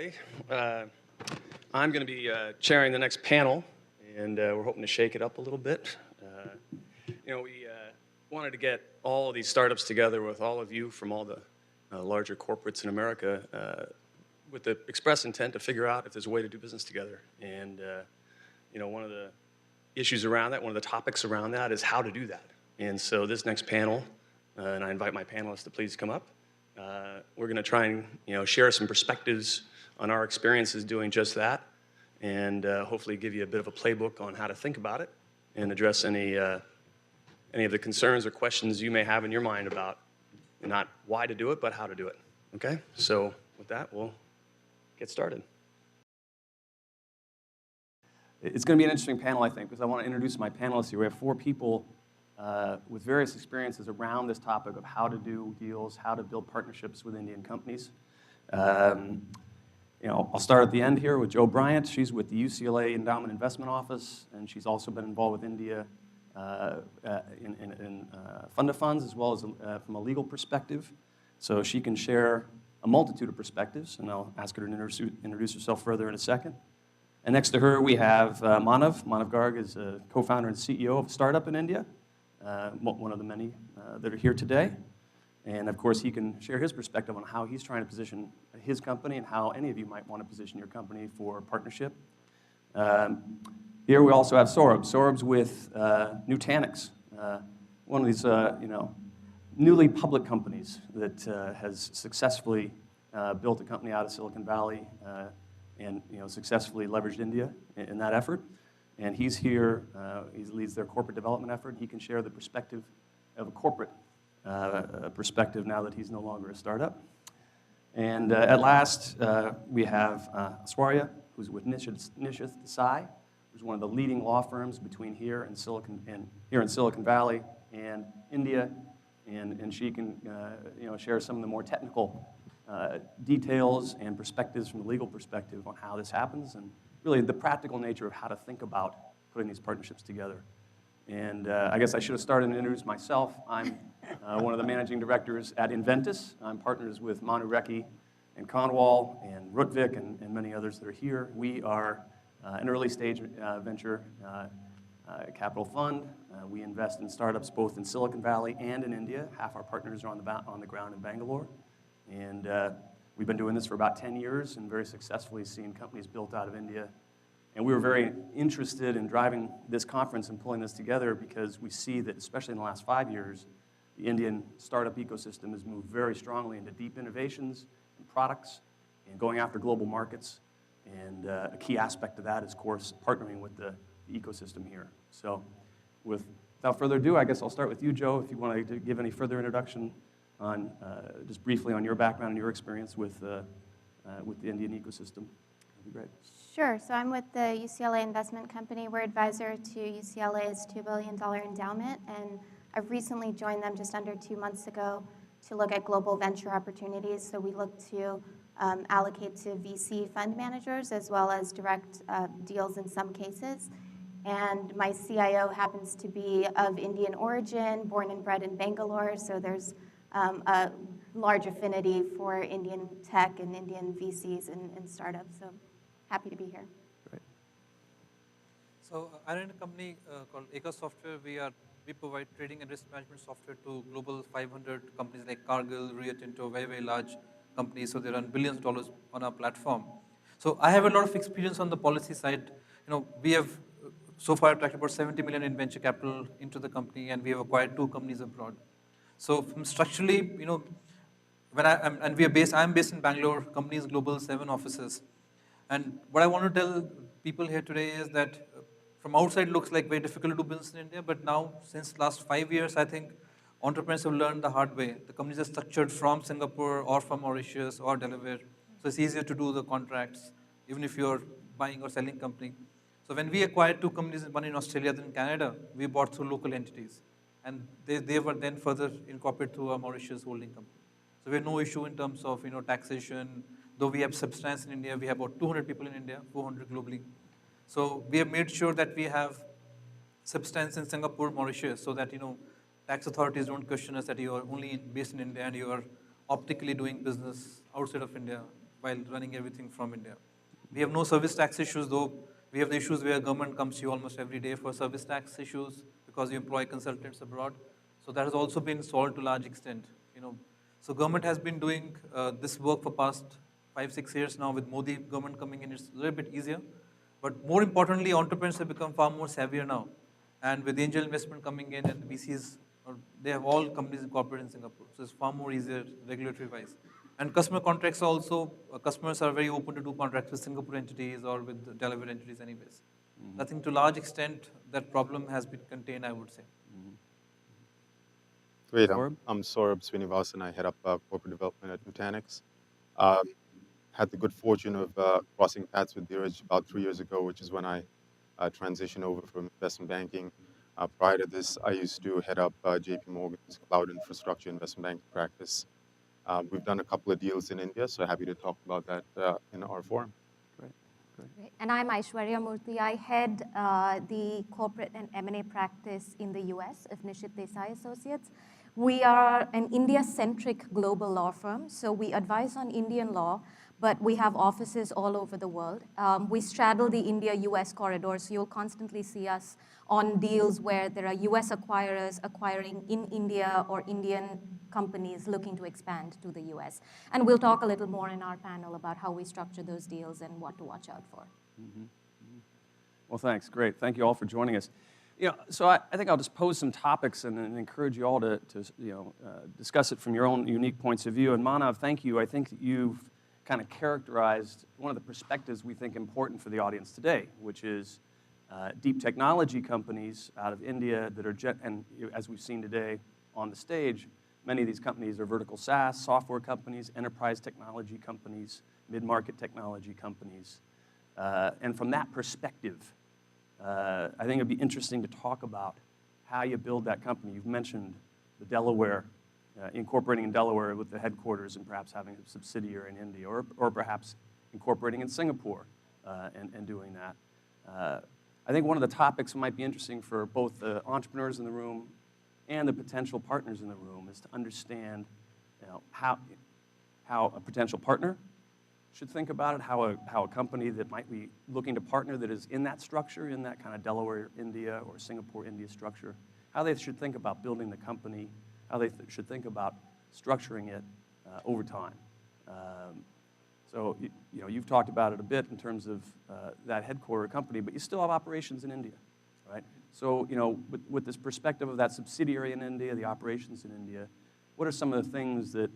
everybody. I'm going to be chairing the next panel, and we're hoping to shake it up a little bit. We wanted to get all of these startups together with all of you from all the larger corporates in America with the express intent to figure out if there's a way to do business together. And one of the issues around that, one of the topics around that is how to do that. And so this next panel, and I invite my panelists to please come up. We're going to try and share some perspectives on our experiences doing just that, and hopefully give you a bit of a playbook on how to think about it and address any of the concerns or questions you may have in your mind about not why to do it, but how to do it. Okay? So with that, we'll get started. It's going to be an interesting panel, I think, because I want to introduce my panelists here. We have 4 people with various experiences around this topic of how to do deals, how to build partnerships with Indian companies. I'll start at the end here with Jo Bryant. She's with the UCLA Endowment Investment Office, and she's also been involved with India in fund of funds, as well as from a legal perspective. So she can share a multitude of perspectives, and I'll ask her to introduce herself further in a second. And next to her, we have Manav. Manav Garg is a co-founder and CEO of a startup in India, one of the many that are here today. And of course, he can share his perspective on how he's trying to position his company and how any of you might want to position your company for partnership. Here we also have Saurabh. Saurabh's with Nutanix, one of these newly public companies that has successfully built a company out of Silicon Valley and successfully leveraged India in that effort. And he's here, he leads their corporate development effort. He can share the perspective of a corporate perspective now that he's no longer a startup. And at last, we have Aswarya, who's with Nishith Desai, who's one of the leading law firms between here in Silicon Valley and India. And she can share some of the more technical details and perspectives from the legal perspective on how this happens and really the practical nature of how to think about putting these partnerships together. And I guess I should have started and introduced myself. I'm one of the managing directors at Inventus. I'm partners with Manu Rekhi and Conwal and Rutvik and many others that are here. We are an early stage venture capital fund. We invest in startups both in Silicon Valley and in India. Half our partners are on the ground in Bangalore. And we've been doing this for about 10 years and very successfully seen companies built out of India. And we were very interested in driving this conference and pulling this together because we see that, especially in the last 5 years, the Indian startup ecosystem has moved very strongly into deep innovations and products and going after global markets. And a key aspect of that is, of course, partnering with the ecosystem here. So without further ado, I guess I'll start with you, Jo, if you want to give any further introduction on just briefly on your background and your experience with the Indian ecosystem. That'd be great. Sure. So I'm with the UCLA Investment Company. We're advisor to UCLA's $2 billion endowment, and I've recently joined them just under 2 months ago to look at global venture opportunities. So we look to allocate to VC fund managers as well as direct deals in some cases. And my CIO happens to be of Indian origin, born and bred in Bangalore, so there's a large affinity for Indian tech and Indian VCs and startups. So happy to be here. Great. So I run a company called Eka Software. We provide trading and risk management software to global 500 companies like Cargill, Rio Tinto, very, very large companies. So they run billions of dollars on our platform. So I have a lot of experience on the policy side. We have so far attracted about 70 million in venture capital into the company, and we have acquired 2 companies abroad. So from structurally, I'm based in Bangalore. Company is global, 7 offices. And what I want to tell people here today is that from outside it looks like very difficult to do business in India, but now since last 5 years, I think entrepreneurs have learned the hard way. The companies are structured from Singapore or from Mauritius or Delaware, so it's easier to do the contracts, even if you're buying or selling company. So when we acquired 2 companies, one in Australia, then in Canada, we bought through local entities. And they were then further incorporated through a Mauritius holding company. So we have no issue in terms of taxation. Though we have substance in India, we have about 200 people in India, 400 globally. So we have made sure that we have substance in Singapore, Mauritius, so that tax authorities don't question us that you are only based in India and you are optically doing business outside of India while running everything from India. We have no service tax issues, though. We have the issues where government comes to you almost every day for service tax issues because you employ consultants abroad. So that has also been solved to a large extent. So government has been doing this work for past 5-6 years now. With Modi government coming in, it's a little bit easier. But more importantly, entrepreneurs have become far more savvier now. And with angel investment coming in and the VCs, they have all companies incorporated in Singapore. So it's far more easier regulatory-wise. And customer contracts also, customers are very open to do contracts with Singapore entities or with Delaware entities anyways. I think to a large extent, that problem has been contained, I would say. Great. Saurabh? I'm Saurabh Srinivasan. I head up corporate development at Nutanix. Had the good fortune of crossing paths with Dheeraj about 3 years ago, which is when I transitioned over from investment banking. Prior to this, I used to head up JP Morgan's cloud infrastructure investment banking practice. We've done a couple of deals in India, so happy to talk about that in our forum. Great. Great. And I'm Aishwarya Murthy. I head the corporate and M&A practice in the US of Nishit Desai Associates. We are an India-centric global law firm, so we advise on Indian law, but we have offices all over the world. We straddle the India-US corridor, so you'll constantly see us on deals where there are US acquirers acquiring in India or Indian companies looking to expand to the US. And we'll talk a little more in our panel about how we structure those deals and what to watch out for. Well, thanks. Great. Thank you all for joining us. So I think I'll just pose some topics and encourage you all to discuss it from your own unique points of view. And Manav, thank you. I think that you've kind of characterized one of the perspectives we think important for the audience today, which is deep technology companies out of India that are, and as we've seen today on the stage, many of these companies are vertical SaaS, software companies, enterprise technology companies, mid-market technology companies. And from that perspective, I think it'd be interesting to talk about how you build that company. You've mentioned the Delaware, incorporating in Delaware with the headquarters and perhaps having a subsidiary in India, or perhaps incorporating in Singapore and doing that. I think one of the topics that might be interesting for both the entrepreneurs in the room and the potential partners in the room is to understand how a potential partner should think about it, how a company that might be looking to partner that is in that structure, in that kind of Delaware, India, or Singapore, India structure, how they should think about building the company, how they should think about structuring it over time. So you've talked about it a bit in terms of that headquarter company, but you still have operations in India, right? So with this perspective of that subsidiary in India, the operations in India, what are some of the things that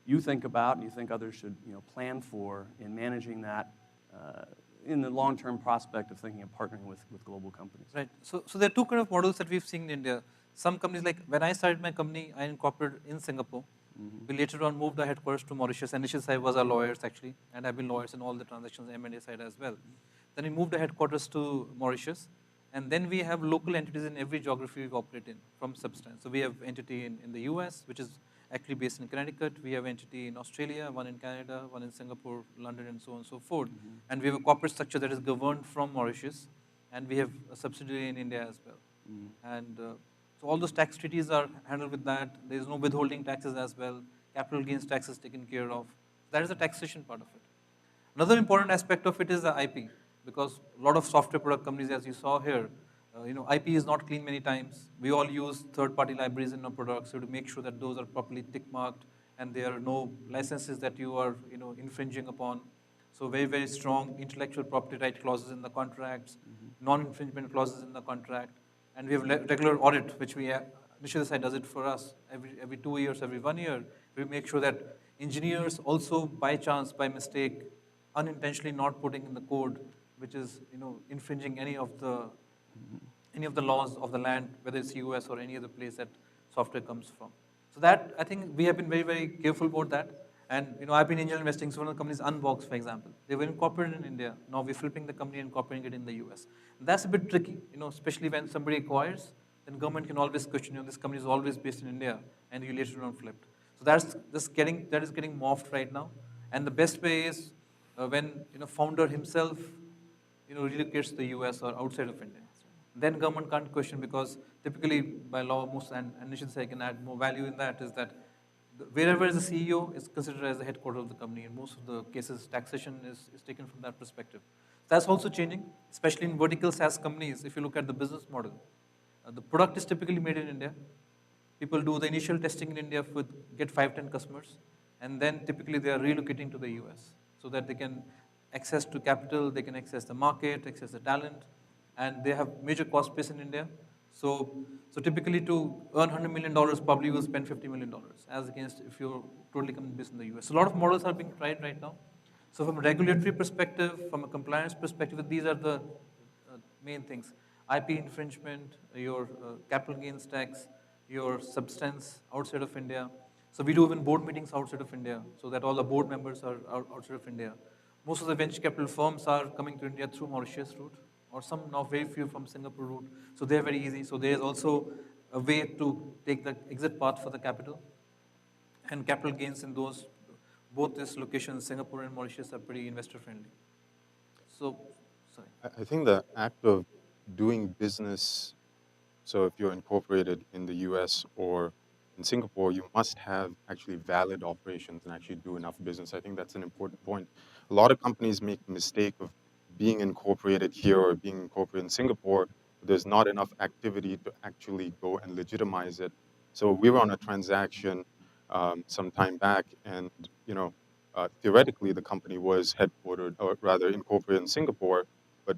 you think about and you think others should plan for in managing that in the long-term prospect of thinking of partnering with global companies? Right. So there are two kind of models that we've seen in India. Some companies, like when I started my company, I incorporated in Singapore. We later on moved our headquarters to Mauritius. Initial side was our lawyers actually, and I've been lawyers in all the transactions, M&A side as well. Then we moved our headquarters to Mauritius, and then we have local entities in every geography we operate in from substance. So we have entity in the US, which is actually based in Connecticut. We have entity in Australia, one in Canada, one in Singapore, London, and so on and so forth. And we have a corporate structure that is governed from Mauritius, and we have a subsidiary in India as well. And so all those tax treaties are handled with that. There is no withholding taxes as well. Capital gains tax is taken care of. That is the taxation part of it. Another important aspect of it is the IP, because a lot of software product companies, as you saw here, IP is not clean many times. We all use third-party libraries in our products, so to make sure that those are properly tick-marked and there are no licenses that you are infringing upon. So very, very strong intellectual property right clauses in the contracts, non-infringement clauses in the contract. And we have regular audit, which Nishit Desai does it for us every 2 years, every 1 year. We make sure that engineers also, by chance, by mistake, unintentionally not putting in the code, which is infringing any of the laws of the land, whether it's US or any other place that software comes from. So that, I think we have been very, very careful about that. And I've been angel investing, so one of the companies, Unbox, for example. They were incorporated in India. Now we're flipping the company and incorporating it in the US. And that's a bit tricky, especially when somebody acquires, then government can always question, this company is always based in India, and you later on flipped. So that is getting morphed right now. And the best way is when founder himself relocates to the US or outside of India. Then government can't question, because typically by law, most, and Nishit Desai can add more value in that, is that wherever is the CEO is considered as the headquarters of the company. In most of the cases, taxation is taken from that perspective. That's also changing, especially in vertical SaaS companies. If you look at the business model, the product is typically made in India. People do the initial testing in India with get 5-10 customers, and then typically they are relocating to the US so that they can access to capital, they can access the market, access the talent, and they have major cost base in India. So typically to earn $100 million, probably you will spend $50 million, as against if you're totally coming based in the US. So a lot of models are being tried right now. So from a regulatory perspective, from a compliance perspective, these are the main things. IP infringement, your capital gains tax, your substance outside of India. So we do even board meetings outside of India, so that all the board members are outside of India. Most of the venture capital firms are coming to India through Mauritius route, or some, now very few from Singapore route. So they're very easy. So there is also a way to take the exit path for the capital. And capital gains in those, both these locations, Singapore and Mauritius, are pretty investor friendly. So, sorry. I think the act of doing business, so if you're incorporated in the US or in Singapore, you must have actually valid operations and actually do enough business. I think that's an important point. A lot of companies make the mistake of being incorporated here or being incorporated in Singapore, but there's not enough activity to actually go and legitimize it. So we were on a transaction some time back, and theoretically the company was headquartered, or rather incorporated in Singapore, but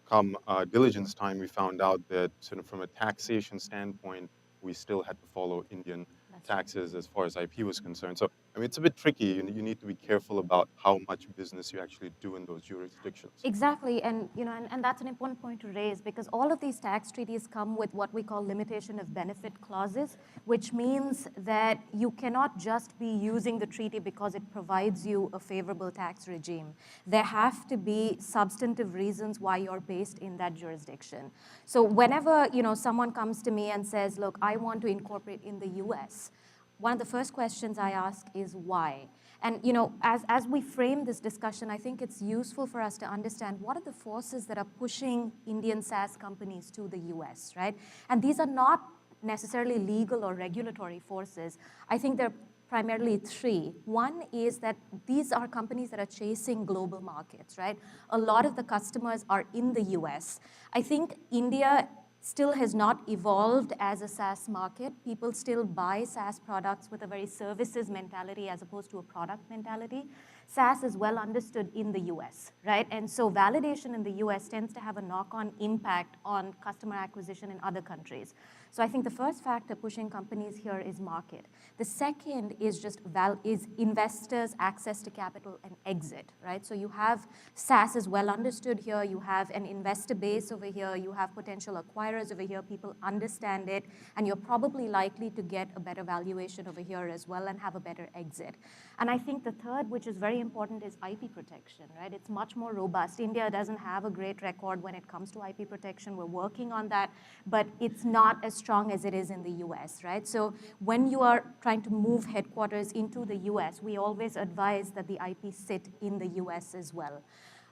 come diligence time, we found out that sort of from a taxation standpoint, we still had to follow Indian taxes as far as IP was concerned. So, I mean, it's a bit tricky. You need to be careful about how much business you actually do in those jurisdictions. Exactly, and and that's an important point to raise, because all of these tax treaties come with what we call limitation of benefit clauses, which means that you cannot just be using the treaty because it provides you a favorable tax regime. There have to be substantive reasons why you're based in that jurisdiction. So whenever someone comes to me and says, look, I want to incorporate in the US, one of the first questions I ask is why? And as we frame this discussion, I think it's useful for us to understand what are the forces that are pushing Indian SaaS companies to the US, right? And these are not necessarily legal or regulatory forces. I think they're primarily three. One is that these are companies that are chasing global markets, right? A lot of the customers are in the US. I think India still has not evolved as a SaaS market. People still buy SaaS products with a very services mentality as opposed to a product mentality. SaaS is well understood in the US, right? And so validation in the US tends to have a knock-on impact on customer acquisition in other countries. So I think the first factor pushing companies here is market. The second is just is investors' access to capital and exit, right? So you have SaaS is well understood here. You have an investor base over here. You have potential acquirers over here. People understand it, and you're probably likely to get a better valuation over here as well and have a better exit. And I think the third, which is very important, is IP protection, right? It's much more robust. India doesn't have a great record when it comes to IP protection. We're working on that, but it's not as strong as it is in the US, right? So when you are trying to move headquarters into the US, we always advise that the IP sit in the US as well.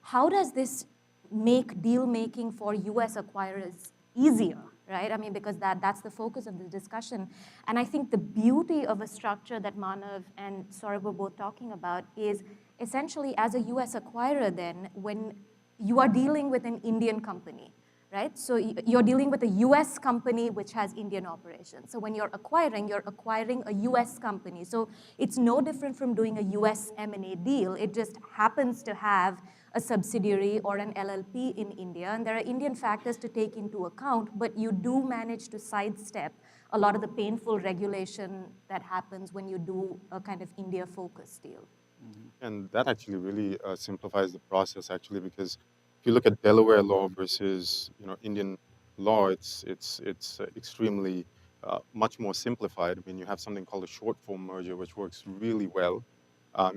How does this make deal making for US acquirers easier, right? I mean, because that's the focus of the discussion. And I think the beauty of a structure that Manav and Saurabh were both talking about is essentially as a US acquirer then, when you are dealing with an Indian company, right? So you're dealing with a US company which has Indian operations. So when you're acquiring a US company. So it's no different from doing a US M&A deal. It just happens to have a subsidiary or an LLP in India, and there are Indian factors to take into account, but you do manage to sidestep a lot of the painful regulation that happens when you do a kind of India-focused deal. And that actually really simplifies the process, actually, because if you look at Delaware law versus Indian law, it's extremely much more simplified. I mean, you have something called a short form merger, which works really well,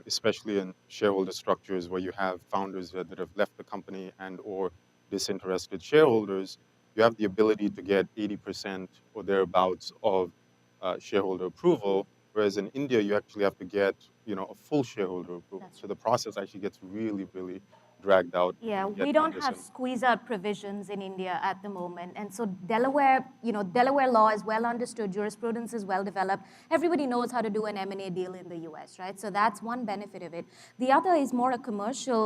especially in shareholder structures where you have founders that have left the company and or disinterested shareholders. You have the ability to get 80% or thereabouts of shareholder approval, whereas in India you actually have to get a full shareholder approval. That's so the process actually gets really, really dragged out. Yeah, and get we don't have cumbersome. squeeze-out provisions in India at the moment. And so Delaware, Delaware law is well understood, jurisprudence is well developed. Everybody knows how to do an M&A deal in the US, right? So that's one benefit of it. The other is more a commercial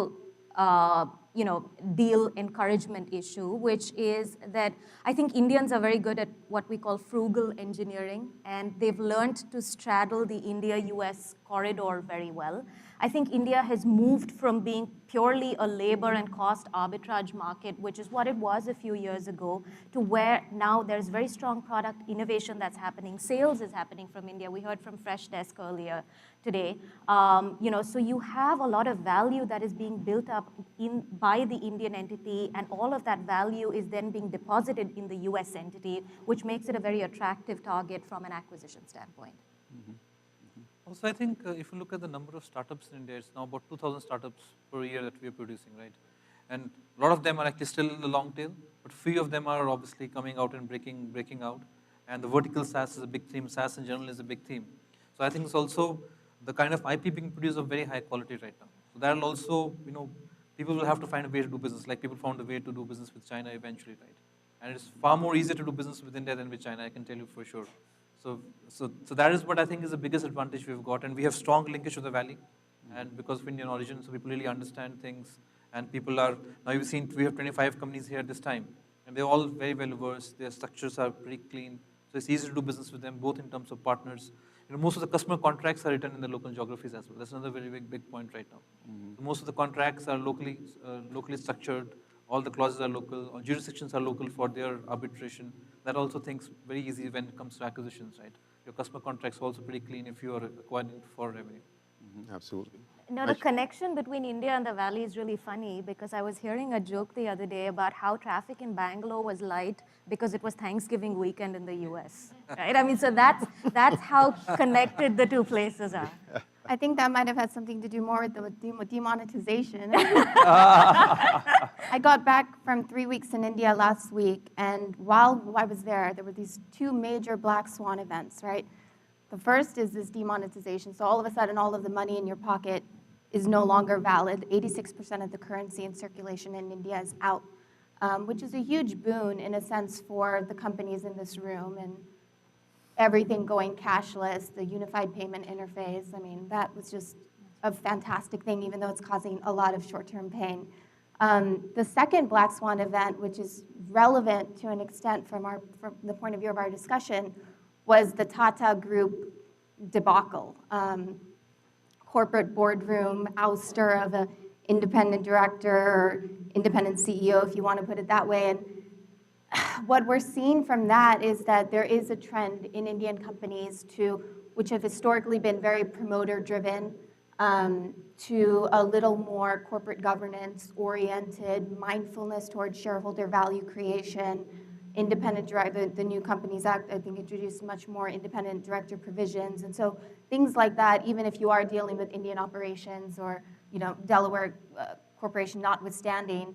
deal encouragement issue, which is that I think Indians are very good at what we call frugal engineering, and they've learned to straddle the India-US corridor very well. I think India has moved from being purely a labor and cost arbitrage market, which is what it was a few years ago, to where now there's very strong product innovation that's happening. Sales is happening from India. We heard from Freshdesk earlier today. So you have a lot of value that is being built up by the Indian entity, and all of that value is then being deposited in the US entity, which makes it a very attractive target from an acquisition standpoint. Also, I think if you look at the number of startups in India, it's now about 2,000 startups per year that we are producing, right? And a lot of them are actually still in the long tail, but few of them are obviously coming out and breaking out. And the vertical SaaS is a big theme. SaaS in general is a big theme. So I think it's also the kind of IP being produced of very high quality right now. So that'll also, people will have to find a way to do business, like people found a way to do business with China eventually, right? And it's far more easier to do business with India than with China, I can tell you for sure. So that is what I think is the biggest advantage we've got, and we have strong linkage to the valley, and because of Indian origin, so people really understand things, and people are, now you've seen we have 25 companies here this time, and they're all very well versed, their structures are pretty clean, so it's easy to do business with them, both in terms of partners. Most of the customer contracts are written in the local geographies as well. That's another very big point right now. So most of the contracts are locally structured. All the clauses are local. All jurisdictions are local for their arbitration. That also things very easy when it comes to acquisitions, right? Your customer contracts are also pretty clean if you are acquiring for revenue. Absolutely. The connection between India and the Valley is really funny, because I was hearing a joke the other day about how traffic in Bangalore was light because it was Thanksgiving weekend in the US, right? I mean, so that's how connected the two places are. I think that might have had something to do more with the demonetization. I got back from 3 weeks in India last week, and while I was there were these two major black swan events, right? The first is this demonetization. So all of a sudden, all of the money in your pocket is no longer valid. 86% of the currency in circulation in India is out, which is a huge boon in a sense for the companies in this room, and everything going cashless, the unified payment interface. I mean, that was just a fantastic thing, even though it's causing a lot of short-term pain. The second black swan event, which is relevant to an extent from the point of view of our discussion, was the Tata Group debacle. Corporate boardroom ouster of an independent director or independent CEO, if you want to put it that way. And what we're seeing from that is that there is a trend in Indian companies which have historically been very promoter-driven, to a little more corporate governance-oriented, mindfulness towards shareholder value creation. Independent director, the new Companies Act, I think, introduced much more independent director provisions. And so things like that, even if you are dealing with Indian operations or Delaware corporation notwithstanding,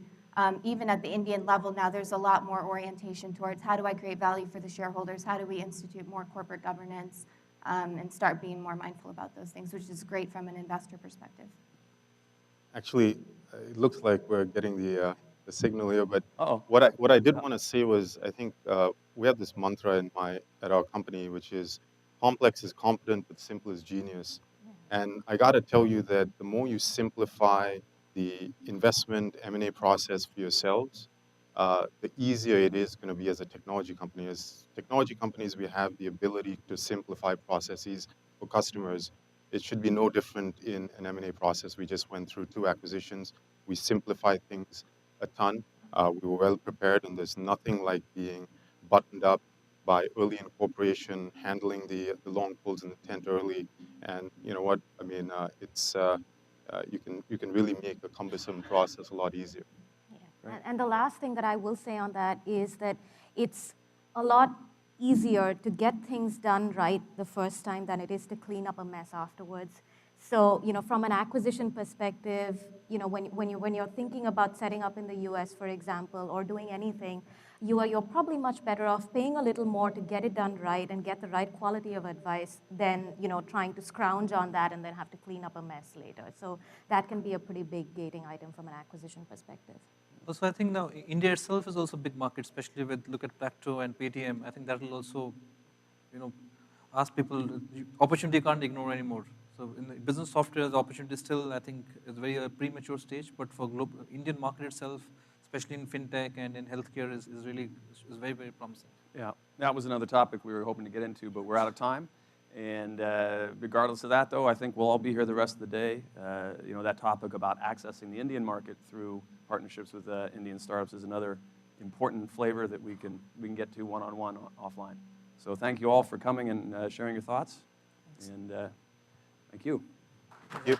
even at the Indian level now, there's a lot more orientation towards how do I create value for the shareholders, how do we institute more corporate governance, and start being more mindful about those things, which is great from an investor perspective. Actually, it looks like we're getting the signal here, but Uh-oh. what I did want to say was, I think we have this mantra at our company, which is complex is competent, but simple is genius. And I got to tell you that the more you simplify the investment M&A process for yourselves, the easier it is going to be as a technology company. As technology companies, we have the ability to simplify processes for customers. It should be no different in an M&A process. We just went through 2 acquisitions. We simplified things a ton. We were well prepared, and there's nothing like being buttoned up by early incorporation, handling the long pulls in the tent early. And you know what? I mean, you can really make a cumbersome process a lot easier. Yeah. And the last thing that I will say on that is that it's a lot easier to get things done right the first time than it is to clean up a mess afterwards. So, from an acquisition perspective, when you're thinking about setting up in the US, for example, or doing anything, you're probably much better off paying a little more to get it done right and get the right quality of advice than, trying to scrounge on that and then have to clean up a mess later. So that can be a pretty big gating item from an acquisition perspective. Also, I think now India itself is also a big market, especially with look at Practo and Paytm. I think that will also, ask people, opportunity can't ignore anymore. So in the business software, the opportunity still, I think, is very premature stage, but for global Indian market itself, especially in fintech and in healthcare, is very, very promising. Yeah, that was another topic we were hoping to get into, but we're out of time. And regardless of that, though, I think we'll all be here the rest of the day. That topic about accessing the Indian market through partnerships with Indian startups is another important flavor that we can get to one-on-one offline. So thank you all for coming and sharing your thoughts. And thank you. Thank you.